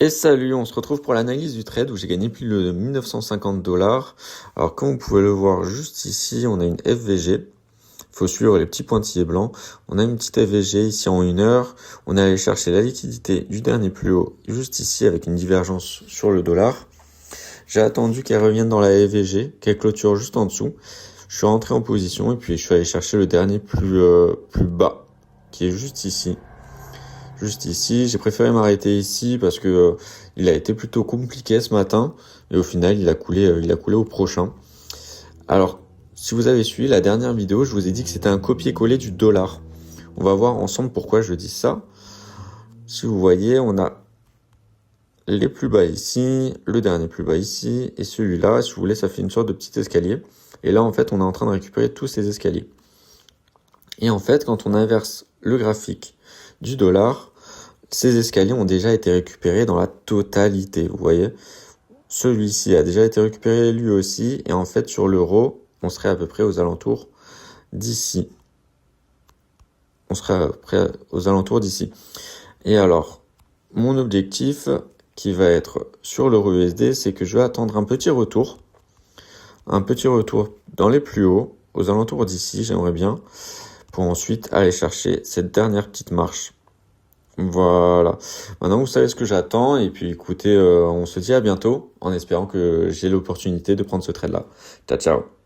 Et salut, on se retrouve pour l'analyse du trade où j'ai gagné plus de 1950 $. Alors comme vous pouvez le voir juste ici, on a une FVG. Il faut suivre les petits pointillés blancs. On a une petite FVG ici en 1 heure. On est allé chercher la liquidité du dernier plus haut juste ici avec une divergence sur le dollar. J'ai attendu qu'elle revienne dans la FVG, qu'elle clôture juste en dessous. Je suis rentré en position et puis je suis allé chercher le dernier plus bas qui est juste ici. Juste ici, j'ai préféré m'arrêter ici parce que il a été plutôt compliqué ce matin et au final il a coulé au prochain. Alors, si vous avez suivi la dernière vidéo, je vous ai dit que c'était un copier-coller du dollar. On va voir ensemble pourquoi je dis ça. Si vous voyez, on a les plus bas ici, le dernier plus bas ici et celui-là, si vous voulez, ça fait une sorte de petit escalier. Et là, en fait, on est en train de récupérer tous ces escaliers. Et en fait, quand on inverse le graphique du dollar, ces escaliers ont déjà été récupérés dans la totalité, vous voyez. Celui-ci a déjà été récupéré lui aussi, et en fait sur l'euro, on serait à peu près aux alentours d'ici. On serait à peu près aux alentours d'ici. Et alors, mon objectif qui va être sur l'euro USD, c'est que je vais attendre un petit retour dans les plus hauts, aux alentours d'ici, j'aimerais bien, pour ensuite aller chercher cette dernière petite marche. Voilà. Maintenant, vous savez ce que j'attends. Et puis, écoutez, on se dit à bientôt en espérant que j'ai l'opportunité de prendre ce trade-là. Ciao, ciao.